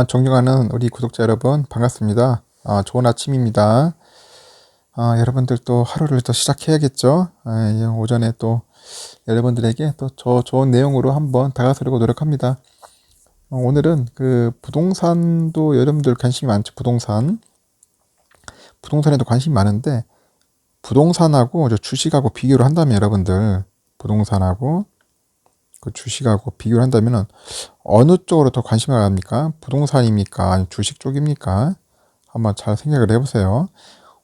존경하는 우리 구독자 여러분, 반갑습니다. 좋은 아침입니다. 여러분들 또 하루를 또 시작해야겠죠? 이 오전에 또 여러분들에게 또 좋은 내용으로 한번 다가서려고 노력합니다. 오늘은 그 부동산도 여러분들 관심이 많죠? 부동산에도 관심이 많은데, 부동산하고 주식하고 비교를 한다면 여러분들, 부동산하고 그 주식하고 비교를 한다면은 어느 쪽으로 더 관심을 가합니까? 부동산입니까? 아니면 주식 쪽입니까? 한번 잘 생각을 해보세요.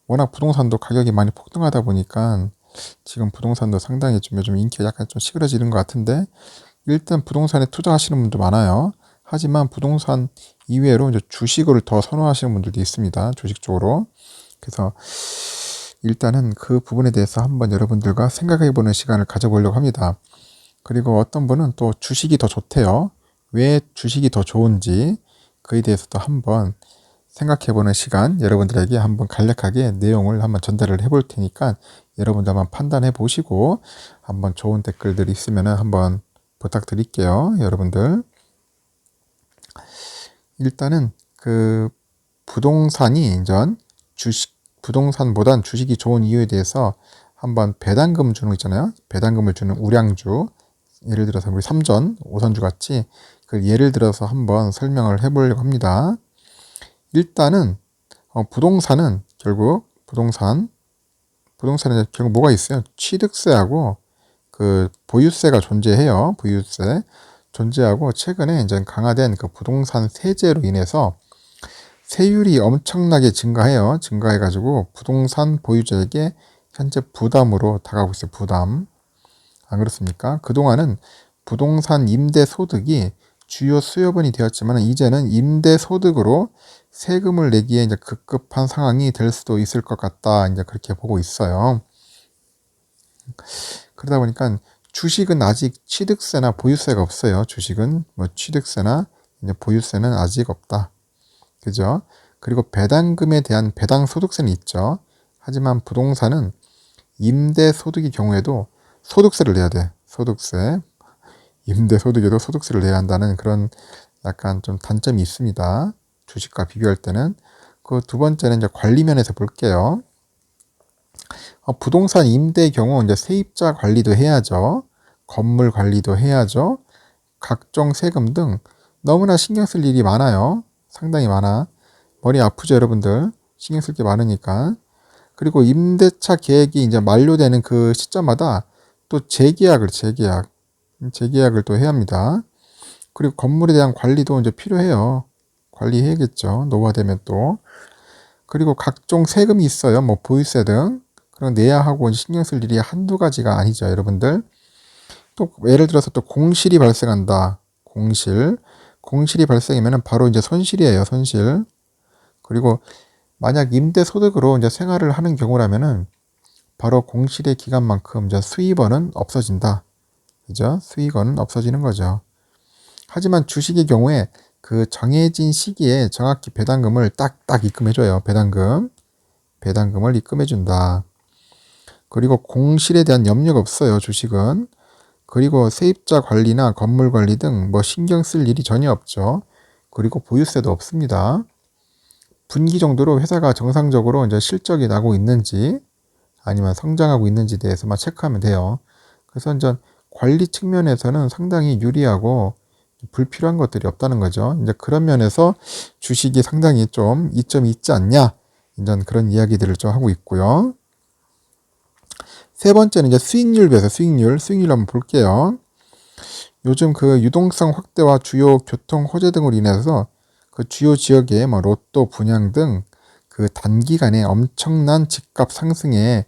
워낙 부동산도 가격이 많이 폭등하다 보니까 지금 부동산도 상당히 좀 요즘 인기가 약간 좀 시그러지는 것 같은데, 일단 부동산에 투자하시는 분도 많아요. 하지만 부동산 이외로 이제 주식을 더 선호하시는 분들도 있습니다. 주식 쪽으로. 그래서 일단은 그 부분에 대해서 한번 여러분들과 생각해보는 시간을 가져보려고 합니다. 그리고 어떤 분은 또 주식이 더 좋대요. 왜 주식이 더 좋은지 그에 대해서도 한번 생각해보는 시간, 여러분들에게 한번 간략하게 내용을 한번 전달을 해볼 테니까 여러분들 한번 판단해 보시고 한번 좋은 댓글들이 있으면 한번 부탁드릴게요. 여러분들 일단은 그 부동산이 부동산보단 주식이 좋은 이유에 대해서 한번 배당금 주는 거 있잖아요. 배당금을 주는 우량주, 예를 들어서 우리 삼전, 오선주 같이 그 예를 들어서 한번 설명을 해보려고 합니다. 일단은 부동산은 결국 부동산에 결국 뭐가 있어요? 취득세하고 그 보유세가 존재해요. 보유세 존재하고 최근에 이제 강화된 그 부동산 세제로 인해서 세율이 엄청나게 증가해가지고 부동산 보유자에게 현재 부담으로 다가오고 있어요. 부담. 안 그렇습니까? 그동안은 부동산 임대 소득이 주요 수요분이 되었지만 이제는 임대 소득으로 세금을 내기에 이제 급급한 상황이 될 수도 있을 것 같다. 이제 그렇게 보고 있어요. 그러다 보니까 주식은 아직 취득세나 보유세가 없어요. 주식은 뭐 취득세나 이제 보유세는 아직 없다. 그죠? 그리고 배당금에 대한 배당 소득세는 있죠. 하지만 부동산은 임대 소득의 경우에도 소득세를 내야 돼. 소득세. 임대 소득에도 소득세를 내야 한다는 그런 약간 좀 단점이 있습니다. 주식과 비교할 때는. 그 두 번째는 이제 관리 면에서 볼게요. 부동산 임대의 경우 이제 세입자 관리도 해야죠. 건물 관리도 해야죠. 각종 세금 등 너무나 신경 쓸 일이 많아요. 상당히 많아. 머리 아프죠, 여러분들? 신경 쓸 게 많으니까. 그리고 임대차 계획이 이제 만료되는 그 시점마다 또 재계약을 또 해야 합니다. 그리고 건물에 대한 관리도 이제 필요해요. 관리해야겠죠. 노후화되면 또. 그리고 각종 세금이 있어요. 뭐 보유세 등. 그런 내야 하고 신경 쓸 일이 한두 가지가 아니죠, 여러분들. 또 예를 들어서 또 공실이 발생한다. 공실이 발생하면 바로 이제 손실이에요, 손실. 그리고 만약 임대 소득으로 이제 생활을 하는 경우라면은 바로 공실의 기간만큼 이제 수입원은 없어진다. 그죠? 수익원은 없어지는 거죠. 하지만 주식의 경우에 그 정해진 시기에 정확히 배당금을 딱딱 입금해줘요. 배당금을 입금해준다. 그리고 공실에 대한 염려가 없어요. 주식은. 그리고 세입자 관리나 건물 관리 등 뭐 신경 쓸 일이 전혀 없죠. 그리고 보유세도 없습니다. 분기 정도로 회사가 정상적으로 이제 실적이 나고 있는지 아니면 성장하고 있는지에 대해서만 체크하면 돼요. 그래서 이제 관리 측면에서는 상당히 유리하고 불필요한 것들이 없다는 거죠. 이제 그런 면에서 주식이 상당히 좀 이점이 있지 않냐, 이제 그런 이야기들을 좀 하고 있고요. 세 번째는 이제 수익률 배서 수익률 한번 볼게요. 요즘 그 유동성 확대와 주요 교통 호재 등으로 인해서 그 주요 지역의 뭐 로또 분양 등 그 단기간에 엄청난 집값 상승이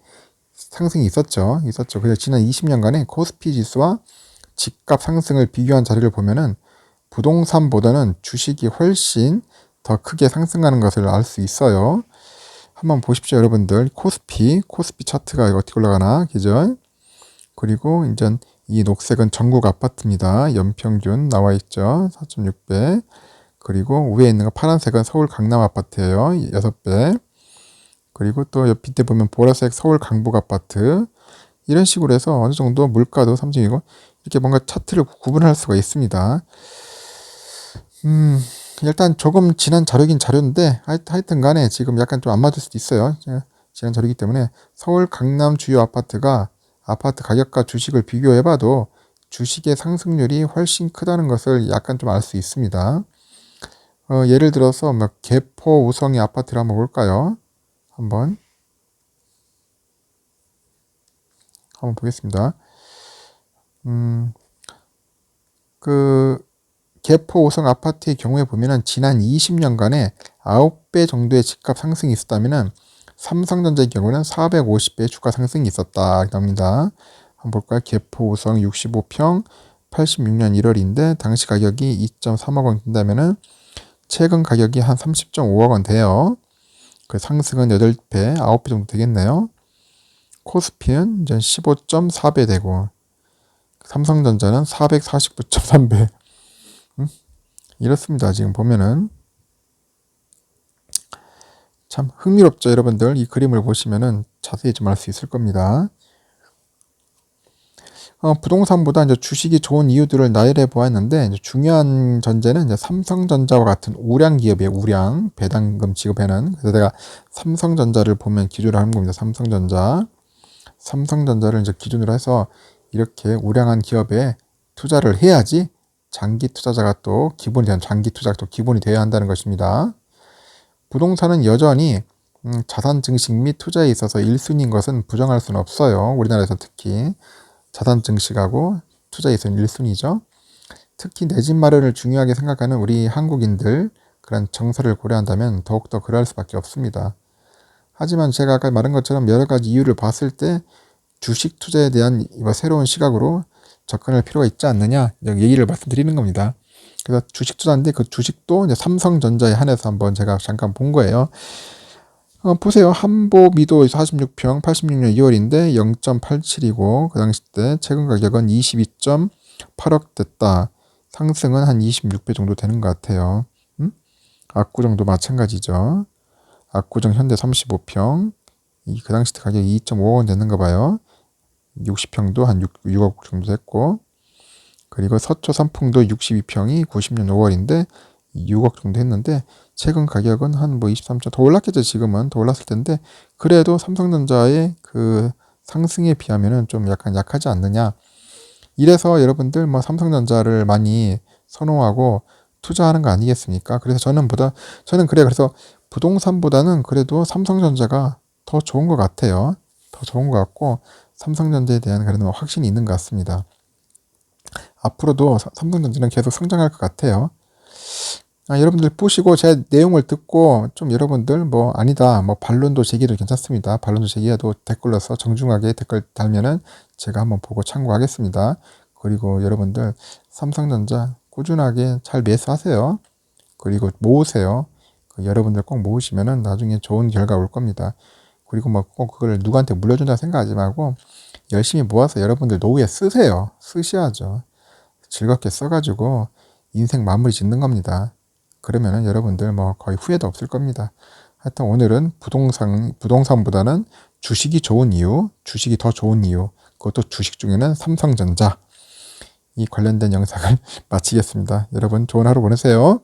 있었죠. 그래서 지난 20년간의 코스피 지수와 집값 상승을 비교한 자료를 보면은 부동산보다는 주식이 훨씬 더 크게 상승하는 것을 알 수 있어요. 한번 보십시오, 여러분들. 코스피 차트가 어떻게 올라가나, 그죠? 그리고 이제 이 녹색은 전국 아파트입니다. 연평균 나와 있죠. 4.6배. 그리고 위에 있는 거 파란색은 서울 강남 아파트예요. 6배. 그리고 또 옆 밑에 보면 보라색 서울 강북 아파트. 이런 식으로 해서 어느 정도 물가도 삼성이고 이렇게 뭔가 차트를 구분할 수가 있습니다. 일단 조금 지난 자료긴 자료인데 하여튼 간에 지금 약간 좀 안 맞을 수도 있어요. 지난 자료이기 때문에 서울 강남 주요 아파트가 아파트 가격과 주식을 비교해봐도 주식의 상승률이 훨씬 크다는 것을 약간 좀 알 수 있습니다. 예를 들어서 뭐 개포 우성의 아파트를 한번 볼까요? 한번 보겠습니다. 그 개포 우성 아파트의 경우에 보면은 지난 20년간에 9배 정도의 집값 상승이 있었다면은 삼성전자의 경우는 450배의 주가 상승이 있었다 합니다. 한번 볼까요? 개포 우성 65평 86년 1월인데 당시 가격이 2.3억 원 된다면은 최근 가격이 한 30.5억 원 돼요. 그 상승은 8배, 9배 정도 되겠네요. 코스피는 이제 15.4배 되고 삼성전자는 449.3배. 이렇습니다. 지금 보면은 참 흥미롭죠, 여러분들. 이 그림을 보시면은 자세히 좀 알 수 있을 겁니다. 부동산보다 이제 주식이 좋은 이유들을 나열해 보았는데 이제 중요한 전제는 이제 삼성전자와 같은 우량 기업의 우량 배당금 지급에는 그래서 내가 삼성전자를 보면 기준으로 하는 겁니다. 삼성전자를 이제 기준으로 해서 이렇게 우량한 기업에 투자를 해야지 장기 투자자가 또 기본이 되는 장기 투자가 또 기본이 되어야 한다는 것입니다. 부동산은 여전히 자산 증식 및 투자에 있어서 1순위인 것은 부정할 수는 없어요. 우리나라에서 특히 자산 증식하고 투자에 있어서는 1순위죠. 특히 내 집 마련을 중요하게 생각하는 우리 한국인들 그런 정서를 고려한다면 더욱더 그럴 수밖에 없습니다. 하지만 제가 아까 말한 것처럼 여러 가지 이유를 봤을 때 주식 투자에 대한 새로운 시각으로 접근할 필요가 있지 않느냐 얘기를 말씀드리는 겁니다. 그래서 주식 투자인데 그 주식도 이제 삼성전자에 한해서 한번 제가 잠깐 본 거예요. 보세요. 한보미도 46평 86년 2월인데 0.87이고 그 당시 때 최근 가격은 22.8억 됐다. 상승은 한 26배 정도 되는 것 같아요. 압구정도 마찬가지죠. 압구정 현대 35평 그 당시 때 가격이 2.5억 원 되는 거 봐요. 60평도 한 6억 정도 됐고 그리고 서초 삼풍도 62평이 90년 5월인데 6억 정도 했는데 최근 가격은 한 뭐 23점 더 올랐겠죠. 지금은 더 올랐을 텐데 그래도 삼성전자의 그 상승에 비하면은 좀 약간 약하지 않느냐. 이래서 여러분들 뭐 삼성전자를 많이 선호하고 투자하는 거 아니겠습니까? 그래서 그래서 부동산보다는 그래도 삼성전자가 더 좋은 것 같아요. 더 좋은 것 같고 삼성전자에 대한 그런 확신이 있는 것 같습니다. 앞으로도 삼성전자는 계속 성장할 것 같아요. 여러분들 보시고 제 내용을 듣고 좀 여러분들 뭐 아니다 뭐 반론도 제기도 괜찮습니다. 반론도 제기해도 댓글로서 정중하게 댓글 달면은 제가 한번 보고 참고하겠습니다. 그리고 여러분들 삼성전자 꾸준하게 잘 매수하세요. 그리고 모으세요. 여러분들 꼭 모으시면은 나중에 좋은 결과 올 겁니다. 그리고 뭐 꼭 그걸 누구한테 물려준다 생각하지 말고 열심히 모아서 여러분들 노후에 쓰세요. 쓰셔야죠. 즐겁게 써가지고 인생 마무리 짓는 겁니다. 그러면은 여러분들 뭐 거의 후회도 없을 겁니다. 하여튼 오늘은 부동산보다는 주식이 좋은 이유, 주식이 더 좋은 이유, 그것도 주식 중에는 삼성전자 이 관련된 영상을 마치겠습니다. 여러분 좋은 하루 보내세요.